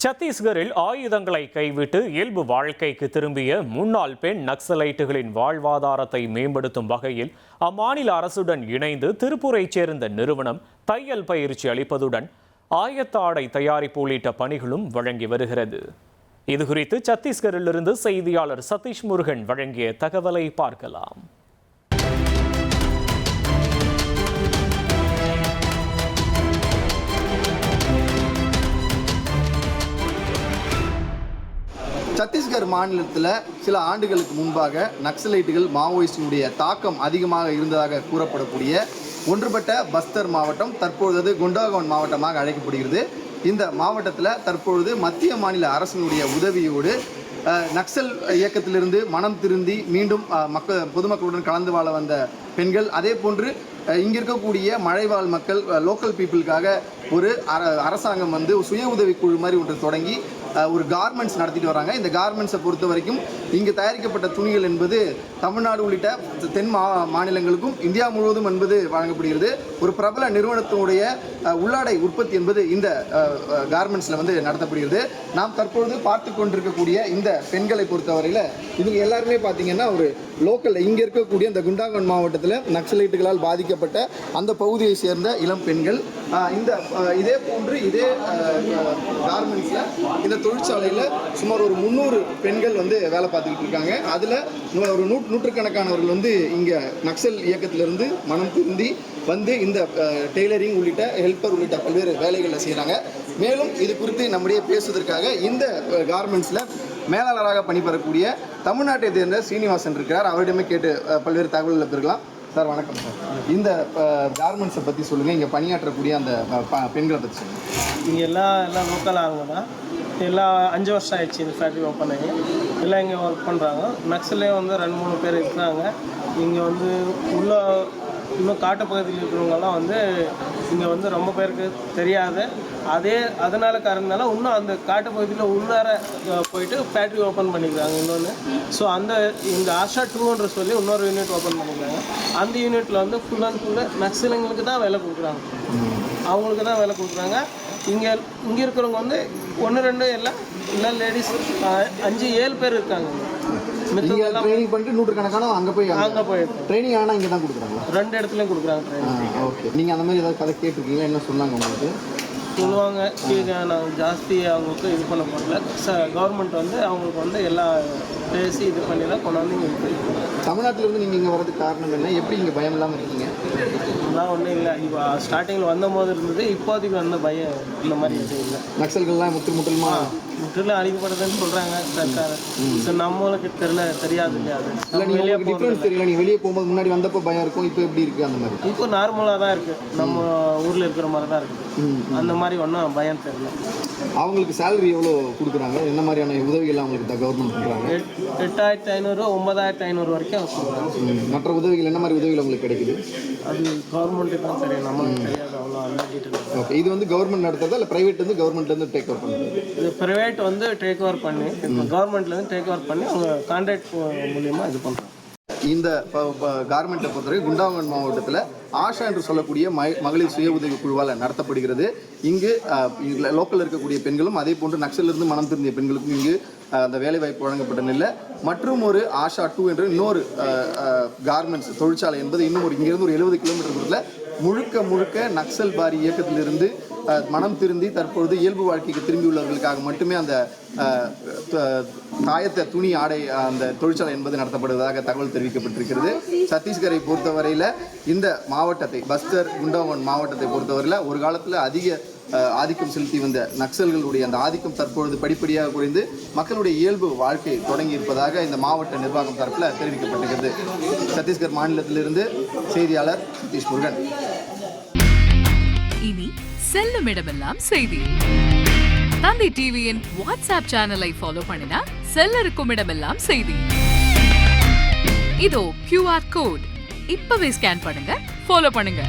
சத்தீஸ்கரில் ஆயுதங்களை கைவிட்டு இயல்பு வாழ்க்கைக்கு திரும்பிய முன்னாள் பெண் நக்சலைட்டுகளின் வாழ்வாதாரத்தை மேம்படுத்தும் வகையில் அம்மாநில அரசுடன் இணைந்து திருப்பூரைச் சேர்ந்த நிறுவனம் தையல் பயிற்சி அளிப்பதுடன் ஆயத்த ஆடை தயாரிப்பு உள்ளிட்ட பணிகளும் வழங்கி வருகிறது. இதுகுறித்து சத்தீஸ்கரிலிருந்து செய்தியாளர் சதீஷ் முருகன் வழங்கிய தகவலை பார்க்கலாம். சத்தீஸ்கர் மாநிலத்தில் சில ஆண்டுகளுக்கு முன்பாக நக்சலைட்டுகள் மாவோயிஸ்டினுடைய தாக்கம் அதிகமாக இருந்ததாக கூறப்படக்கூடிய ஒன்றுபட்ட பஸ்தர் மாவட்டம் தற்பொழுது குண்டாகவன் மாவட்டமாக அழைக்கப்படுகிறது. இந்த மாவட்டத்தில் தற்பொழுது மத்திய மாநில அரசினுடைய உதவியோடு நக்சல் இயக்கத்திலிருந்து மனம் திருந்தி மீண்டும் பொதுமக்களுடன் கலந்து வாழ வந்த பெண்கள், அதே போன்று இங்கே இருக்கக்கூடிய மலைவாழ் மக்கள் லோக்கல் பீப்புளுக்காக ஒரு அரசாங்கம் சுய உதவி குழு மாதிரி ஒன்று தொடங்கி ஒரு கார்மெண்ட்ஸ் நடத்திட்டு வராங்க. இந்த கார்மெண்ட்ஸை பொறுத்த வரைக்கும் இங்கு தயாரிக்கப்பட்ட துணிகள் என்பது தமிழ்நாடு உள்ளிட்ட தென் மாநிலங்களுக்கும் இந்தியா முழுவதும் என்பது வழங்கப்படுகிறது. ஒரு பிரபல நிறுவனத்தினுடைய உள்ளாடை உற்பத்தி என்பது இந்த கார்மெண்ட்ஸில் நடத்தப்படுகிறது. நாம் தற்பொழுது பார்த்து கொண்டிருக்கக்கூடிய இந்த பெண்களை பொறுத்தவரையில் இவங்க எல்லாருமே பார்த்தீங்கன்னா ஒரு லோக்கல் இங்கே இருக்கக்கூடிய இந்த குண்டாகவன் மாவட்டத்தில் நக்சலைட்டுகளால் பாதிக்கப்பட்ட அந்த பகுதியை சேர்ந்த இளம் பெண்கள் இதே போன்று இதே கார்மெண்ட்ஸில் இந்த தொழிற்சாலையில் சுமார் ஒரு 300 பெண்கள் வேலை பார்த்துக்கிட்டு இருக்காங்க. அதில் ஒரு நூற்றுக்கணக்கானவர்கள் இங்கே நக்சல் இயக்கத்திலிருந்து மனம் திருந்தி இந்த டெய்லரிங் உள்ளிட்ட ஹெல்ப்பர் உள்ளிட்ட பல்வேறு வேலைகளை செய்கிறாங்க. மேலும் இது குறித்து நம்முடைய பேசுவதற்காக இந்த கார்மெண்ட்ஸில் மேலாளராக பணிபெறக்கூடிய தமிழ்நாட்டை சேர்ந்த சீனிவாசன் இருக்கிறார். அவரிடமே கேட்டு பல்வேறு தகவல்களை பெறலாம். சார் வணக்கம் சார். இந்த கார்மெண்ட்ஸை பற்றி சொல்லுங்கள், இங்கே பணியாற்றக்கூடிய அந்த பெண்களை பற்றி சொல்லுங்கள். இங்கே எல்லாம் லோக்கல் ஆகுங்க தான். எல்லாம் 5 வருஷம் ஆயிடுச்சு இந்த ஃபேக்ட்ரி ஓப்பன் ஆகி. எல்லாம் இங்கே ஒர்க் பண்ணுறாங்க. நக்சல்லே 2-3 பேர் இருக்கிறாங்க. இங்கே உள்ள இன்னும் காட்டு பகுதியில் இருக்கிறவங்கெல்லாம் இங்கே ரொம்ப பேருக்கு தெரியாது. அதனால காரணனால இன்னும் அந்த காட்டு பகுதியில் உள்ளார போயிட்டு ஃபேக்ட்ரி ஓப்பன் பண்ணிக்கிறாங்க இன்னொன்று. ஸோ இந்த ஆஷா 200 சொல்லி இன்னொரு யூனிட் ஓப்பன் பண்ணிக்கிறாங்க. அந்த யூனிட்டில் ஃபுல் அண்ட் ஃபுல்லு நக்சலுங்களுக்கு தான் வேலை கொடுக்குறாங்க. அவங்களுக்கு தான் வேலை கொடுக்குறாங்க. இங்கே இருக்கிறவங்க 1-2 எல்லாம் லேடிஸ் 5-7 பேர் இருக்காங்க. ட்ரைனிங் பண்ணிட்டு நூற்றுக்கணக்கான அங்கே போய் ட்ரைனிங் ஆனால் இங்கே தான் கொடுக்குறாங்க. 2 இடத்துலையும் கொடுக்குறாங்க ட்ரைனிங். ஓகே, நீங்கள் அந்த மாதிரி ஏதாவது கதை கேட்டிருக்கீங்க? என்ன சொன்னாங்க உங்களுக்கு? சொல்லுவாங்க நாங்கள் ஜாஸ்தி அவங்களுக்கு இது பண்ண போடல. கவர்மெண்ட் அவங்களுக்கு எல்லாம் பேசி இது பண்ணி தான் கொண்டாந்து இங்கே தமிழ்நாட்டிலேருந்து நீங்கள் இங்கே வரதுக்கு காரணம் என்ன? எப்படி இங்கே பயம் இல்லாமல் இருக்கீங்க? அதெல்லாம் ஒன்றும் இல்லை. இப்போ ஸ்டார்டிங்கில் வந்தபோது இருந்தது. இப்போதைக்கு வந்த பயம் இந்த மாதிரி எதுவும் இல்லை. நக்சல்கள்லாம் முற்றிலும் அழிக்கப்படுதுன்னு சொல்கிறாங்க சர்க்கார். ஸோ நம்மளுக்கு தெரியாது இல்லையா? அது வெளியே டிஃப்ரென்ஸ் தெரியல. நீ வெளியே போகும்போது முன்னாடி வந்தப்போ பயம் இருக்கும், இப்போ எப்படி இருக்குது? அந்த மாதிரி இப்போ நார்மலாக தான் இருக்குது. நம்ம ஊரில் இருக்கிற மாதிரி தான் இருக்குது. அந்த மாதிரி ஒன்றும் பயம் தெரியல. அவங்களுக்கு சேலரி எவ்வளோ கொடுக்குறாங்க? என்ன மாதிரியான உதவிகள் அவங்களுக்கு கவர்மெண்ட் பண்ணுறாங்க? 8,500 9,500 வரைக்கும் கொடுக்குறாங்க. மற்ற உதவிகள் என்ன மாதிரி உதவிகள் உங்களுக்கு கிடைக்குது? அது கவர்மெண்ட்டு தான் தெரியும், நம்மளுக்கு தெரியாது அவ்வளோ அந்த டீட்டெயில். ஓகே, இது கவர்மெண்ட் நடத்துறதா இல்லை ப்ரைவேட் கவர்மெண்ட்லேருந்து டேக் ஓவர் பண்ணுறது? இது ப்ரைவேட் டேக் ஓவர் பண்ணி கவர்மெண்ட்லேருந்து டேக் ஓவர் பண்ணி அவங்க கான்ட்ராக்ட் மூலியமாக இது பண்ணுறாங்க. இந்த கார்மெண்ட்டை பொறுத்தவரை குண்டாகவன் மாவட்டத்தில் ஆஷா என்று சொல்லக்கூடிய மகளிர் சுய உதவி குழுவால் நடத்தப்படுகிறது. இங்கு லோக்கலில் இருக்கக்கூடிய பெண்களும் அதே போன்று நக்சலிருந்து மனம் திருந்திய பெண்களுக்கும் இங்கு அந்த வேலைவாய்ப்பு வழங்கப்பட்ட நிலை. மற்றும் ஒரு ஆஷா 2 என்ற இன்னொரு கார்மெண்ட்ஸ் தொழிற்சாலை என்பது இன்னும் இங்கிருந்து ஒரு 70 கிலோமீட்டர் தூரத்தில் முழுக்க நக்சல் பாரி இயக்கத்திலிருந்து மனம் திருந்தி தற்பொழுது இயல்பு வாழ்க்கைக்கு திரும்பியுள்ளவர்களுக்காக மட்டுமே அந்த தாயத்த துணி ஆடை அந்த தொழிற்சாலை என்பது நடத்தப்படுவதாக தகவல் தெரிவிக்கப்பட்டிருக்கிறது. சத்தீஸ்கரை பொறுத்தவரையில் இந்த மாவட்டத்தை பஸ்தர் குண்டாகவன் மாவட்டத்தை பொறுத்தவரையில் ஒரு காலத்தில் அதிக ஆதிக்கம் செலுத்தி வந்த நக்சல்களுடைய அந்த ஆதிக்கம் தற்பொழுது படிப்படியாக குறைந்து மக்களுடைய இயல்பு வாழ்க்கை தொடங்கி இருப்பதாக இந்த மாவட்ட நிர்வாகம் தரப்பில் தெரிவிக்கப்பட்டிருக்கிறது. சத்தீஸ்கர் மாநிலத்திலிருந்து செய்தியாளர் சதீஷ் முருகன். இனி செல்லும் இடமெல்லாம் செய்தி. தந்தை டிவியின் வாட்ஸ்அப் சேனலை ஃபாலோ பண்ணினா செல்ல இருக்கும் இடமெல்லாம் செய்தி. இதோ QR கோட் இப்பவே ஸ்கேன் பண்ணுங்க, ஃபாலோ பண்ணுங்க.